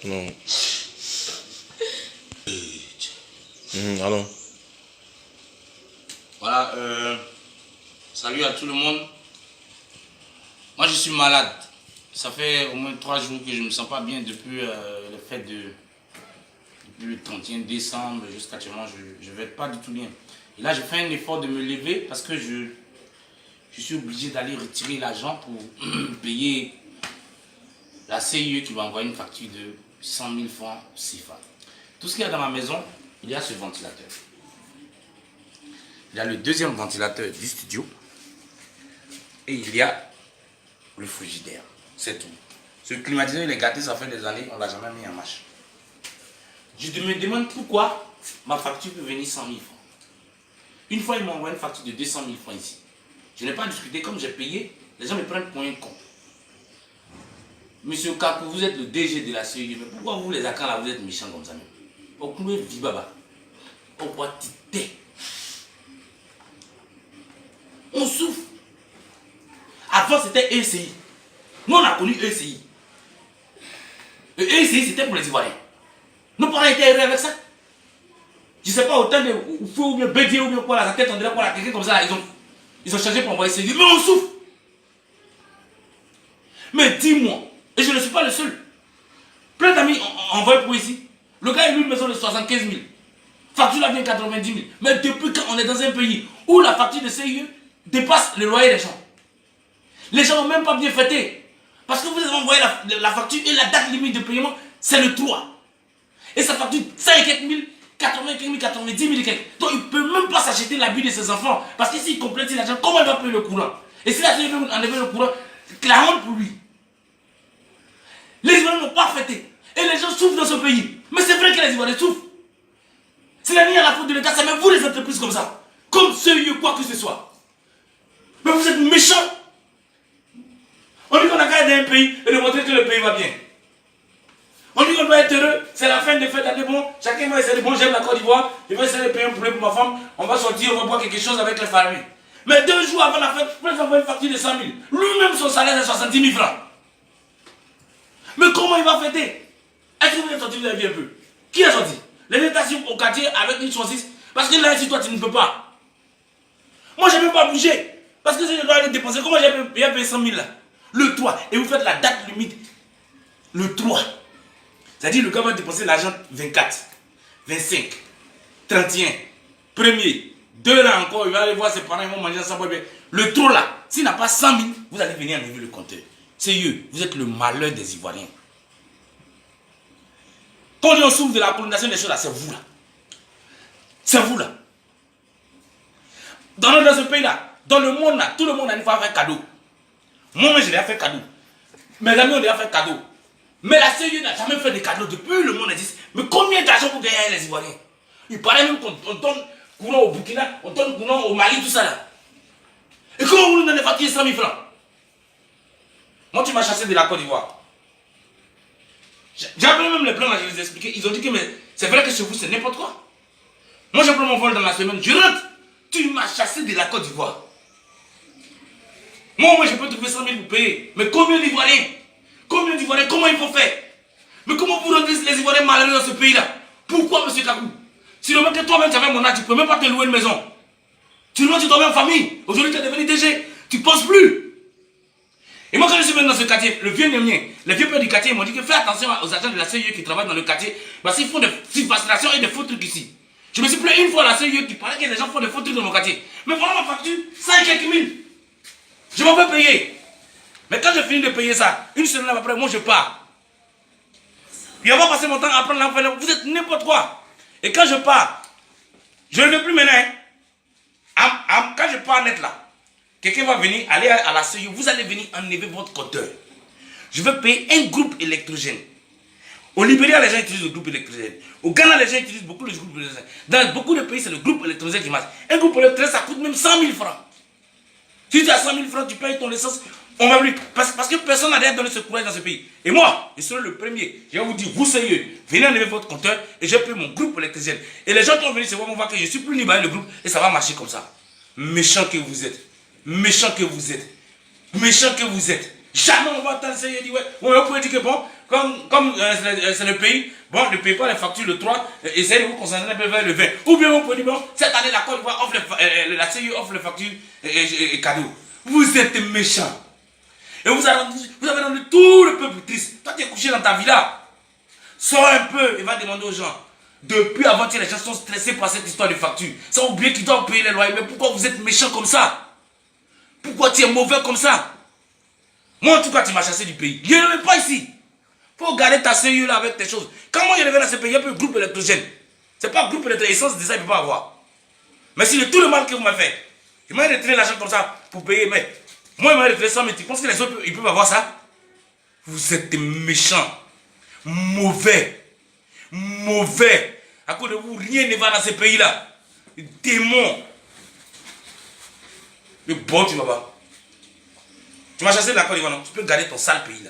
Non. Allons. Voilà, salut à tout le monde. Moi je suis malade. Ça fait au moins 3 jours que je ne me sens pas bien depuis le fait depuis le 31 décembre jusqu'à actuellement. Je ne vais pas du tout bien. Et là, je fais un effort de me lever parce que je suis obligé d'aller retirer l'argent pour payer la CIE qui m'a envoyé une facture de 100 000 francs CFA. Tout ce qu'il y a dans ma maison, il y a ce ventilateur. Il y a le deuxième ventilateur du studio. Et il y a le frigidaire. C'est tout. Ce climatiseur, il est gâté, ça fait des années, on ne l'a jamais mis en marche. Je me demande pourquoi ma facture peut venir 100 000 francs. Une fois, ils m'ont envoyé une facture de 200 000 francs ici. Je n'ai pas discuté, comme j'ai payé, les gens me prennent pour un con. Monsieur Kakou, vous êtes le DG de la CIE, mais pourquoi vous les accords là, vous êtes méchants comme ça même? Pourquoi Vibaba? Pourquoi Tité? On souffre. Avant c'était ECI. Nous on a connu ECI. Le ECI c'était pour les Ivoiriens. Nos parents étaient heureux avec ça. Je ne sais pas, autant de fou ou bien Bédier ou bien quoi, la tête on dirait quoi, la quelqu'un comme ça, ils ont changé pour envoyer ECI. Mais on souffre. Mais dis-moi, et je ne suis pas le seul. Plein d'amis envoyé pour ici. Le gars a eu une maison de 75 000. Facture là vient 90 000. Mais depuis quand on est dans un pays où la facture de CIE dépasse le loyer des gens, les gens n'ont même pas bien fêté. Parce que vous avez envoyé la facture et la date limite de paiement, c'est le 3. Et sa facture 5 000, 80 000, 90 000 et quelques. Donc il ne peut même pas s'acheter l'habit de ses enfants. Parce que s'il complète l'argent, comment il va payer le courant? Et si la CIE veut enlever le courant, la honte pour lui. Les Ivoiriens n'ont pas fêté. Et les gens souffrent dans ce pays. Mais c'est vrai que les Ivoiriens souffrent. C'est la nuit à la faute de l'État, c'est même vous les entreprises comme ça. Comme sérieux, quoi que ce soit. Mais vous êtes méchants. On dit qu'on a qu'à aider un pays et de montrer que le pays va bien. On dit qu'on doit être heureux, c'est la fin des fêtes d'année. Bon, chacun va essayer de bon, j'aime la Côte d'Ivoire, je vais essayer de payer un poulet pour ma femme, on va sortir, on va boire quelque chose avec les familles. Mais 2 jours avant la fête, il va avoir une facture de 100 000. Lui-même, son salaire, c'est 70 000 francs. Mais comment il va fêter? Est-ce que vous êtes sorti de la vie un peu? Qui est sorti? Les États au quartier avec une 66. Parce que là, ici, toi, tu ne peux pas. Moi, je ne vais même pas bouger. Parce que si je dois aller dépenser, comment j'ai payé 100 000 là? Le 3. Et vous faites la date limite. Le 3. C'est-à-dire le gars va dépenser l'argent 24, 25, 31, 1er, 2 là encore, il va aller voir ses parents, ils vont manger ensemble. Le 3 là, s'il n'a pas 100 000, vous allez venir enlever le compteur. C'est eux, vous êtes le malheur des Ivoiriens. Quand on souffre de la colonisation des choses là, c'est vous là. C'est vous là. Dans ce pays là, dans le monde là, tout le monde a une fois fait cadeau. Moi, je l'ai fait cadeau. Mes amis ont déjà fait cadeau. Mais la CIE n'a jamais fait de cadeaux depuis le monde existe. Mais combien d'argent pour gagner les Ivoiriens? Il paraît même qu'on donne courant au Burkina, on donne courant au Mali, tout ça là. Et comment vous nous donnez facture 100 000 francs? Moi, tu m'as chassé de la Côte d'Ivoire. J'ai appelé même les plans là, je les ai expliqué. Ils ont dit que c'est vrai que chez vous, c'est n'importe quoi. Moi, j'ai pris mon vol dans la semaine, je rentre. Tu m'as chassé de la Côte d'Ivoire. Moi, je peux trouver 100 000 pour payer. Mais combien d'Ivoiriens? Combien d'Ivoiriens? Comment ils vont faire? Mais comment vous rendez les Ivoiriens malheureux dans ce pays-là? Pourquoi, M. Kakou? Si le mec que toi-même, tu avais mon âge, tu ne peux même pas te louer une maison. Tu dormais en famille. Aujourd'hui, tu es devenu DG. Tu ne penses plus. Et moi, quand je suis venu dans ce quartier, le vieux Némien, les vieux pères du quartier m'ont dit que fais attention aux agents de la CIE qui travaillent dans le quartier, parce qu'ils font des fascinations et des faux trucs ici. Je me suis plaint une fois à la CIE qui parlait que les gens font des faux trucs dans mon quartier. Mais voilà ma facture, 5 quelques mille. Je m'en vais payer. Mais quand je finis de payer ça, une semaine après, moi je pars. Puis on va passer mon temps à prendre l'enfer. Vous êtes n'importe quoi. Et quand je pars, je ne veux plus maintenant. Quand je pars net là, quelqu'un va venir, aller à la CIE, vous allez venir enlever votre compteur. Je vais payer un groupe électrogène. Au Libéria, les gens utilisent le groupe électrogène. Au Ghana, les gens utilisent beaucoup le groupe électrogène. Dans beaucoup de pays, c'est le groupe électrogène qui marche. Un groupe électrogène, ça coûte même 100 000 francs. Si tu as 100 000 francs, tu payes ton essence. On va plus. Parce que personne n'a rien donné ce courage dans ce pays. Et moi, je serai le premier. Je vais vous dire, vous sérieux, venez enlever votre compteur et je paye mon groupe électrogène. Et les gens qui vont venir, c'est vont voir que je suis plus libéré le groupe et ça va marcher comme ça. Méchant que vous êtes. Méchant que vous êtes. Méchant que vous êtes. Jamais on va entendre ça et dire, ouais, on peut dire que bon, Comme c'est le pays, bon, ne payez pas les factures le 3, essayez de vous concentrer un peu vers le 20. Ou bien vous pouvez dire, bon, cette année, la Côte d'Ivoire offre la CIE offre les factures et cadeaux. Vous êtes méchants. Et vous avez rendu tout le peuple triste. Toi, tu es couché dans ta villa. Sors un peu et va demander aux gens. Depuis avant-hier, les gens sont stressés par cette histoire de facture. Ils ont oublié qu'ils doivent payer les loyers. Mais pourquoi vous êtes méchants comme ça? Pourquoi tu es mauvais comme ça? Moi, en tout cas, tu m'as chassé du pays. Je ne vais pas ici. Il faut garder ta CIE là avec tes choses. Quand moi je reviens dans ce pays, il y a plus de groupe électrogène. Ce n'est pas un groupe électrogène. Essence, déjà, il ne peut pas avoir. Mais si de tout le mal que vous m'avez fait, il m'a retiré l'argent comme ça pour payer. Mais moi, il m'a retiré 100 000. Tu penses que les autres, ils peuvent avoir ça? Vous êtes méchants. Mauvais. Mauvais. À cause de vous, rien ne va dans ce pays-là. Démon. Le bon, tu vas pas. Tu m'as chassé de la Côte d'Ivoire, non? Tu peux garder ton sale pays là.